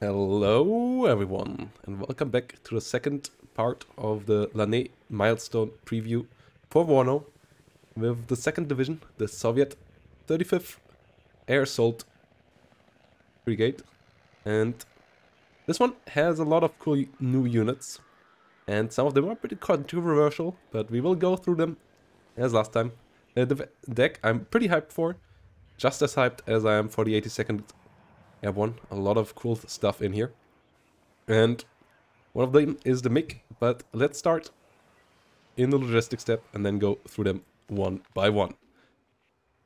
Hello everyone, and welcome back to the second part of the LANNES milestone preview for WARNO with the 2nd Division, the Soviet 35th Air Assault Brigade. And this one has a lot of cool new units, and some of them are pretty controversial, but we will go through them as last time. The deck I'm pretty hyped for, just as hyped as I am for the 82nd Airborne. A lot of cool stuff in here. And one of them is the MiG, but let's start in the logistics step and then go through them one by one.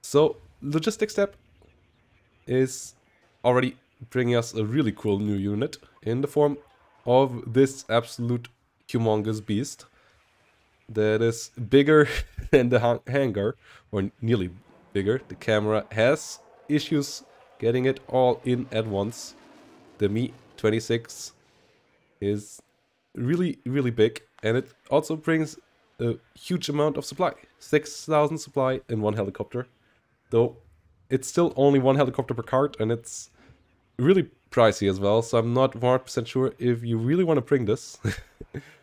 So, logistics step is already bringing us a really cool new unit in the form of this absolute humongous beast that is bigger than the hangar, or nearly bigger. The camera has issues getting it all in at once. The Mi-26 is really big, and it also brings a huge amount of supply. 6,000 supply in one helicopter, though it's still only one helicopter per cart, and it's really pricey as well, so I'm not 100% sure if you really want to bring this.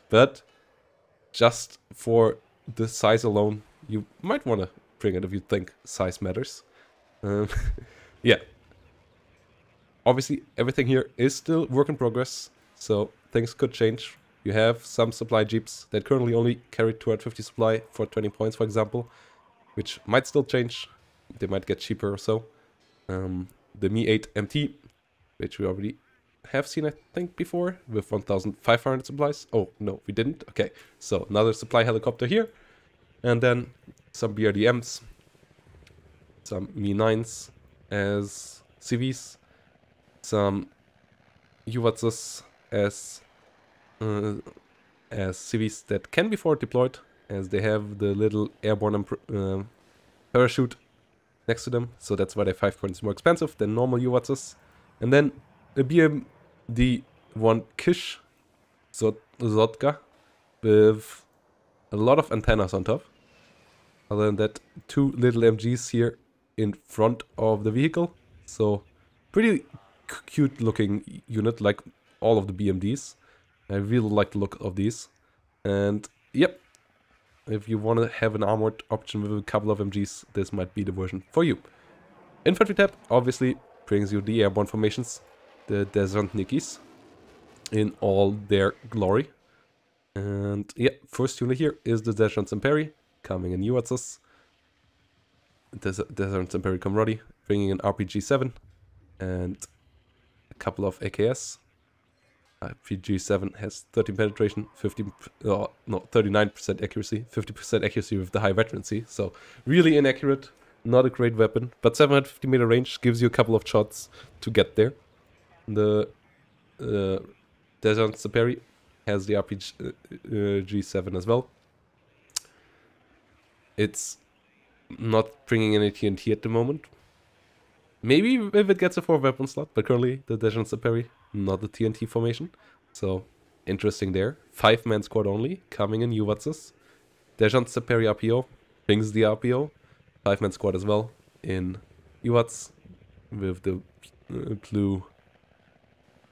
But just for the size alone, you might want to bring it if you think size matters. Yeah. Obviously, everything here is still work in progress, so things could change. You have some supply jeeps that currently only carry 250 supply for 20 points, for example, which might still change. They might get cheaper or so. The Mi-8 MT, which we already have seen, I think, before, with 1,500 supplies. Oh, no, we didn't. Okay, so another supply helicopter here. And then some BRDMs, some Mi-9s as CVs, some UWATs as CVs that can be forward deployed, as they have the little airborne parachute next to them, so that's why they're 5 points more expensive than normal UWATs. And then a BMD-1 Kish Zotka with a lot of antennas on top. Other than that, 2 little MGs here in front of the vehicle, so pretty cute looking unit, like all of the BMDs. I really like the look of these. And yep, if you want to have an armored option with a couple of MGs, this might be the version for you. Infantry tab obviously brings you the airborne formations, the Desantnikis, in all their glory. And yeah, first unit here is the Desant Semperi, coming in UWATs. Desant Semperi Comrade, bringing an RPG-7 and a couple of AKS. RPG-7 has 13 penetration, 39% accuracy, 50% accuracy with the high veterancy, so really inaccurate, not a great weapon, but 750 meter range gives you a couple of shots to get there. The Desant Semperi has the RPG-7 as well. It's not bringing any TNT at the moment. Maybe if it gets a 4-weapon slot, but currently the Desant Semperi, not the TNT formation. So, interesting there. 5-man squad only, coming in UWATs. Desant Semperi RPO brings the RPO. 5-man squad as well in UWATs with the blue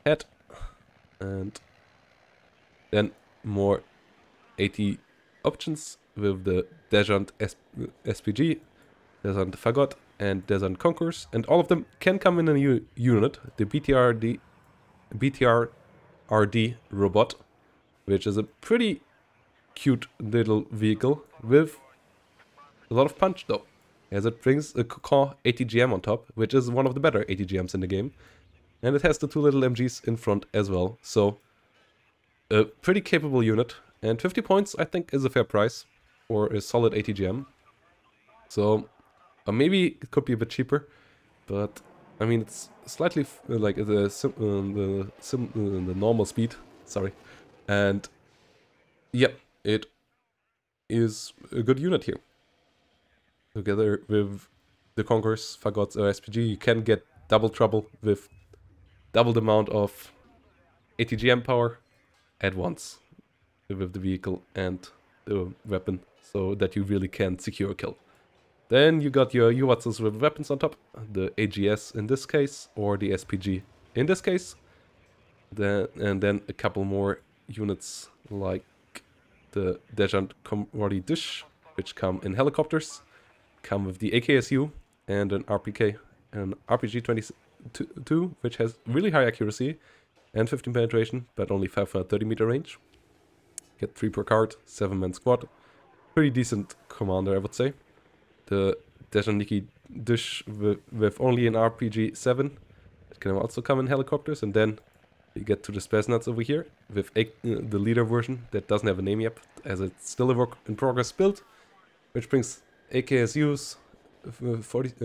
head. And then more AT options with the Desant SPG, Desant Fagot, and Desant Conquerors, and all of them can come in a new unit. The BTR-RD robot, which is a pretty cute little vehicle with a lot of punch though, as it brings a Cocon ATGM on top, which is one of the better ATGMs in the game, and it has the 2 little MGs in front as well, so a pretty capable unit, and 50 points I think is a fair price for a solid ATGM. So maybe it could be a bit cheaper, but I mean it's slightly like the normal speed. Sorry, and yep, it is a good unit here. Together with the Conquerors, Fagots, or SPG, you can get double trouble with double the amount of ATGM power at once with the vehicle and the weapon, so that you really can secure a kill. Then you got your UWATs with weapons on top, the AGS in this case, or the SPG in this case. Then a couple more units like the Dejant Commodity Dish, which come in helicopters, come with the AKSU and an RPK, an RPG-22, which has really high accuracy and 15 penetration, but only 530 meter range. Get 3 per card, 7-man squad. Pretty decent commander, I would say. The Dejaniki Dish with only an RPG-7. It can also come in helicopters, and then you get to the Space Nuts over here with the leader version that doesn't have a name yet, as it's still a work in progress build, which brings AKSUs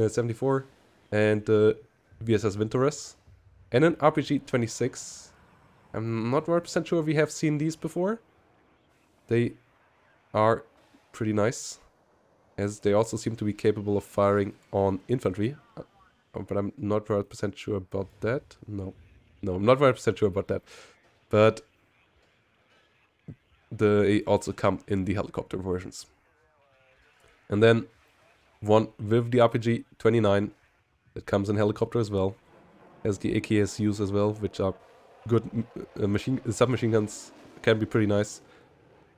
74 and VSS Vintoress and an RPG-26. I'm not 100% sure if we have seen these before. They are pretty nice, as they also seem to be capable of firing on infantry, but I'm not 100% sure about that. No, I'm not 100% sure about that. But they also come in the helicopter versions. And then one with the RPG-29 that comes in helicopter as well, has the AKSUs as well, which are good submachine guns, can be pretty nice.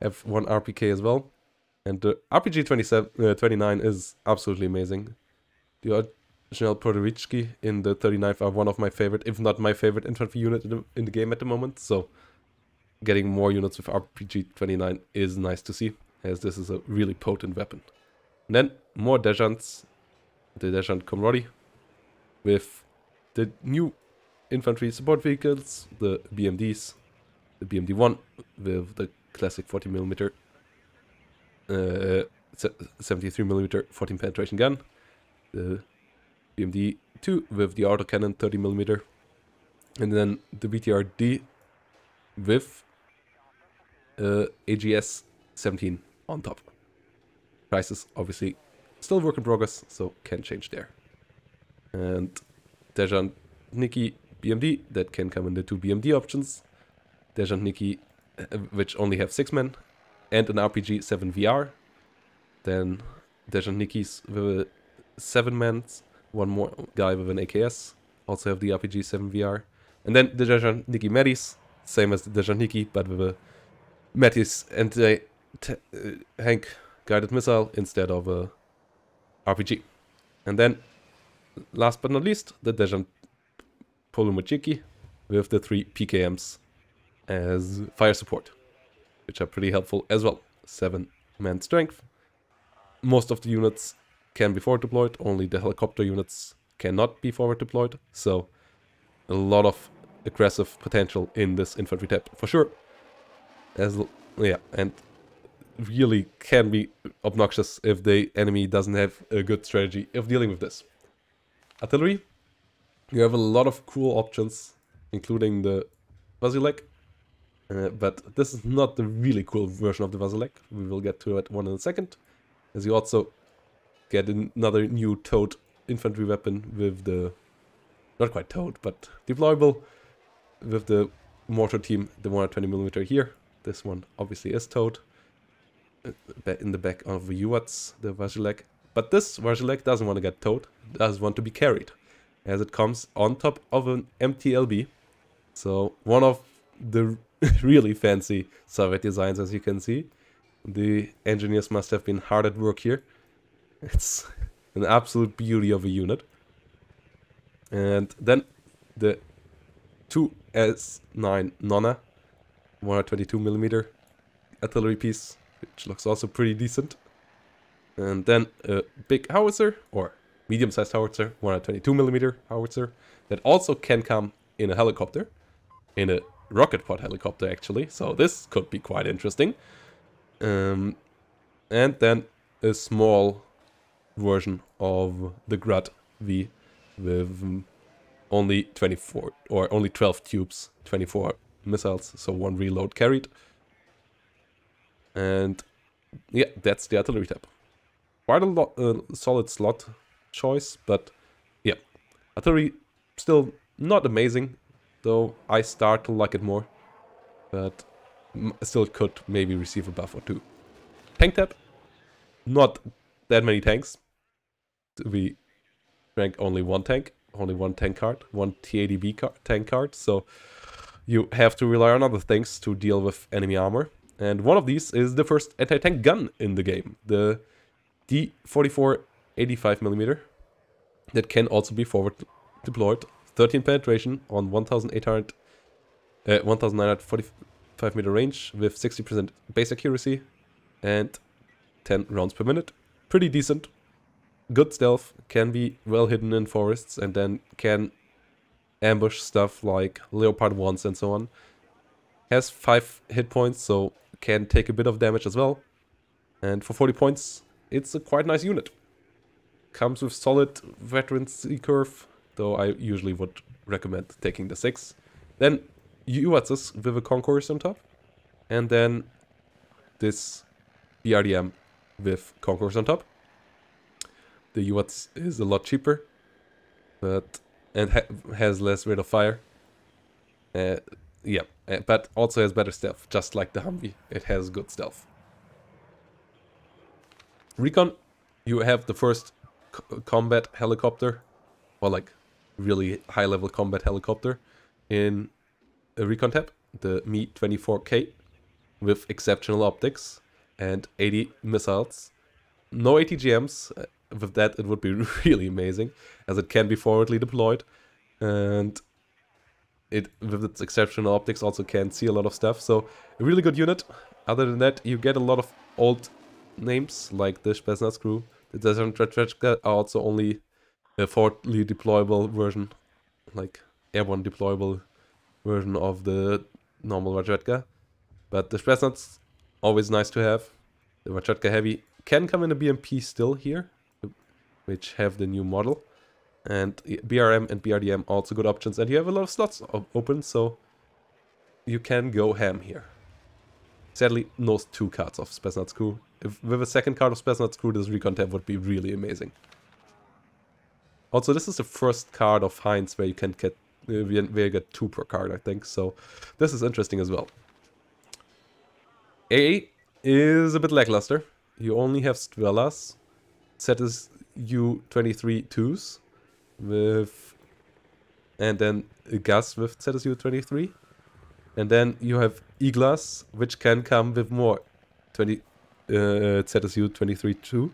Have one RPK as well. And the RPG-29 is absolutely amazing. The original Podorichki in the 39th are one of my favorite, if not my favorite infantry unit in the game at the moment. So getting more units with RPG-29 is nice to see, as this is a really potent weapon. And then more Dejants, the Dejant Comrade, with the new infantry support vehicles, the BMDs, the BMD-1 with the classic 40mm 73mm 14 penetration gun, the BMD-2 with the autocannon 30mm, and then the BTR-D with AGS 17 on top. Prices obviously still work in progress, so can change there. And Dejant Nikki BMD that can come in the 2 BMD options. Dejant Nikki which only have 6 men and an RPG 7 VR. Then Dejant Nikis with 7 men, one more guy with an AKS, also have the RPG 7 VR. And then the Dejant Nikki Metis, same as the Dejant Nikki, but with a Metis and a Hank guided missile instead of a RPG. And then, last but not least, the Dejant Polumachiki with the 3 PKMs as fire support, which are pretty helpful as well. 7-man strength. Most of the units can be forward deployed, only the helicopter units cannot be forward deployed, so a lot of aggressive potential in this infantry tab for sure. And really can be obnoxious if the enemy doesn't have a good strategy of dealing with this. Artillery, you have a lot of cool options, including the Vasilek, but this is not the really cool version of the Vasilek. We will get to that one in a second, as you also get another new towed infantry weapon with the, not quite towed, but deployable, with the mortar team, the 120mm here. This one obviously is towed in the back of the UATs, the Vasilek. But this Vasilek doesn't want to get towed, does want to be carried, as it comes on top of an MTLB. So one of the really fancy Soviet designs, as you can see. The engineers must have been hard at work here. It's an absolute beauty of a unit. And then the 2S9 Nonna 122mm artillery piece, which looks also pretty decent. And then a big howitzer, or medium-sized howitzer, 122mm howitzer, that also can come in a helicopter, in a rocket pod helicopter actually, so this could be quite interesting. And then a small version of the Grad V with only 24 or only 12 tubes, 24 missiles, so 1 reload carried. And yeah, that's the artillery tab. Quite a solid slot choice, but yeah, artillery still not amazing, though I start to like it more, but still could maybe receive a buff or two. Tank tab, not that many tanks. We rank only one tank card, one TADB tank card, so you have to rely on other things to deal with enemy armor. And one of these is the first anti-tank gun in the game, the D44 85mm, that can also be forward deployed. 13 penetration on 1945 meter range with 60% base accuracy and 10 rounds per minute. Pretty decent. Good stealth, can be well hidden in forests and then can ambush stuff like Leopard 1s and so on. Has 5 hit points, so can take a bit of damage as well. And for 40 points, it's a quite nice unit. Comes with solid veteran C-curve, though I usually would recommend taking the 6. Then UATs with a concourse on top. And then this BRDM with concourse on top. The UATs is a lot cheaper, but has less rate of fire. But also has better stealth, just like the Humvee. It has good stealth. Recon, you have the first combat helicopter, or like really high-level combat helicopter in a Recon tab, the Mi-24K, with exceptional optics and 80 missiles. No ATGMs. With that, it would be really amazing, as it can be forwardly deployed, and it, with its exceptional optics, also can see a lot of stuff. So a really good unit. Other than that, you get a lot of old names like the Spetsnaz crew. The Desert Razvedka are also only a forwardly deployable version, like airborne deployable version of the normal Razvedka. But the Spetsnaz, always nice to have. The Razvedka Heavy can come in a BMP still here, which have the new model. And BRM and BRDM also good options. And you have a lot of slots open, so you can go ham here. Sadly, no 2 cards of Spetsnaz crew. If with a second card of Spetsnaz crew, this Recon tab would be really amazing. Also, this is the first card of Heinz where you can get where you get 2 per card, I think. So this is interesting as well. AA is a bit lackluster. You only have Strelas. ZSU-23 2s with, and then a Gus with ZSU-23. And then you have Iglas, which can come with more ZSU-23 2.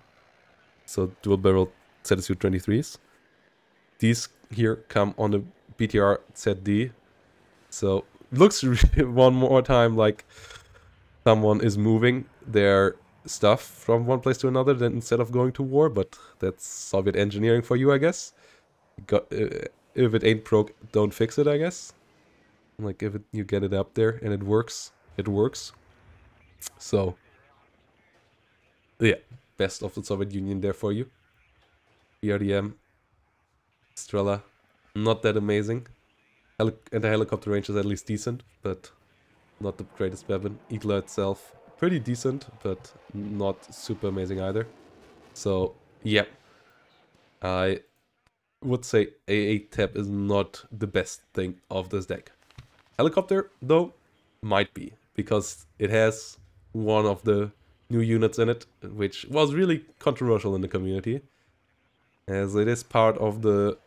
So dual barrel ZSU-23s. These here come on the BTR ZD. So looks one more time like someone is moving their stuff from one place to another then instead of going to war, but that's Soviet engineering for you, I guess. If it ain't broke, don't fix it, I guess. Like if you get it up there and it works, it works. So yeah, best of the Soviet Union there for you. BRDM, Strela, not that amazing. And the helicopter range is at least decent, but not the greatest weapon. Igla itself, pretty decent, but not super amazing either. So, yeah. I would say AA tab is not the best thing of this deck. Helicopter, though, might be, because it has one of the new units in it, which was really controversial in the community, as it is part of the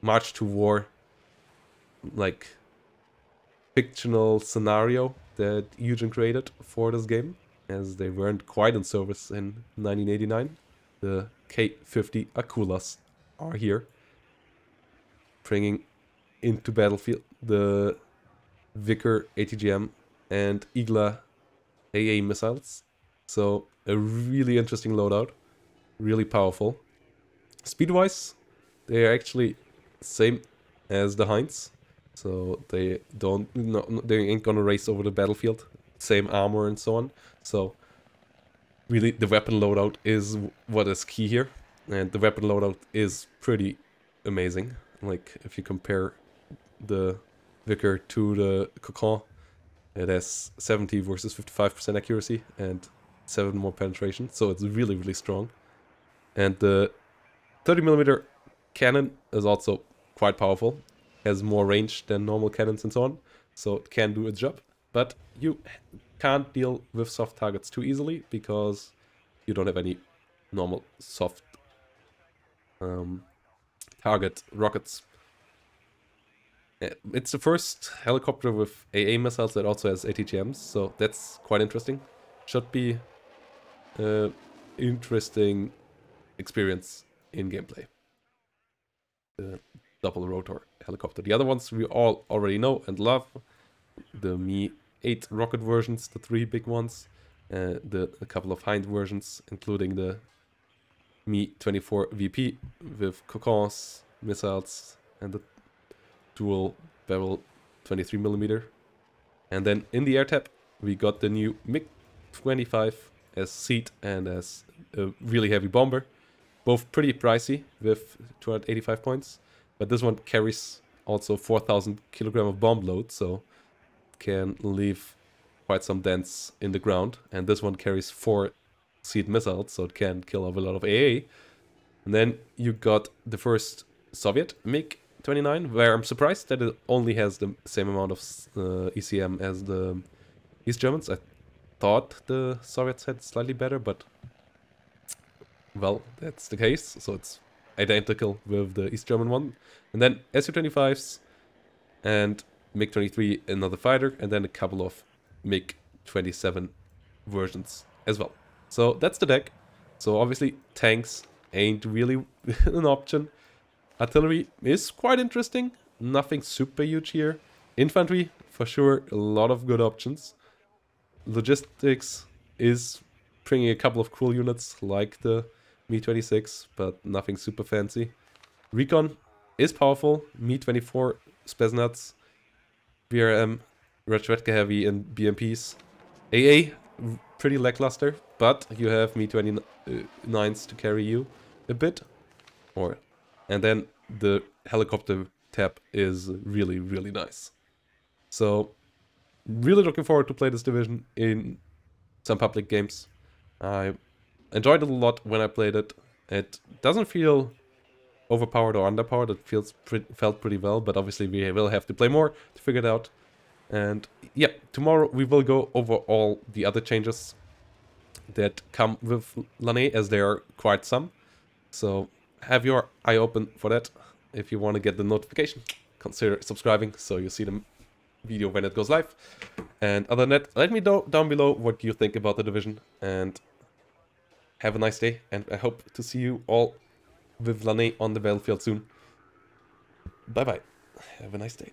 March to War, like, fictional scenario that Eugen created for this game, as they weren't quite in service in 1989. The K-50 Akulas are here, bringing into battlefield the Vickers ATGM and Igla AA missiles. So a really interesting loadout, really powerful. Speed-wise, they are actually same as the Heinz. So they they ain't gonna race over the battlefield. Same armor and so on. So really the weapon loadout is what is key here. And the weapon loadout is pretty amazing. Like if you compare the Vickers to the Cocon, it has 70 versus 55% accuracy and 7 more penetration. So it's really, really strong. And the 30mm cannon is also quite powerful. Has more range than normal cannons and so on. So it can do its job. But you can't deal with soft targets too easily because you don't have any normal soft target rockets. It's the first helicopter with AA missiles that also has ATGMs, so that's quite interesting. Should be interesting experience in gameplay. The double rotor helicopter. The other ones we all already know and love. The Mi-8 rocket versions, the 3 big ones. A couple of Hind versions, including the Mi-24 VP with Cocons, missiles, and the dual barrel 23mm. And then in the air tab, we got the new MiG-25 as seat and as a really heavy bomber. Both pretty pricey with 285 points. But this one carries also 4,000 kilogram of bomb load, so can leave quite some dents in the ground. And this one carries 4 seed missiles, so it can kill off a lot of AA. And then you got the first Soviet MiG-29, where I'm surprised that it only has the same amount of ECM as the East Germans. I thought the Soviets had slightly better, but well, that's the case. So it's identical with the East German one. And then Su-25s and MiG-23, another fighter, and then a couple of MiG-27 versions as well. So that's the deck. So obviously tanks ain't really an option. Artillery is quite interesting. Nothing super huge here. Infantry, for sure, a lot of good options. Logistics is bringing a couple of cool units like the Mi-26, but nothing super fancy. Recon is powerful. Mi-24 Spetsnaz, BRM, Rashvedka Heavy, and BMPs. AA, pretty lackluster, but you have Mi-29s to carry you a bit. And then the helicopter tab is really, really nice. So, really looking forward to play this division in some public games. I enjoyed it a lot when I played it. It doesn't feel overpowered or underpowered. It felt pretty well, but obviously we will have to play more to figure it out. And yeah, tomorrow we will go over all the other changes that come with LANNES, as there are quite some. So have your eye open for that. If you want to get the notification, consider subscribing so you see the video when it goes live. And other than that, let me know down below what you think about the division, and have a nice day, and I hope to see you all with LANNES on the battlefield soon. Bye bye. Have a nice day.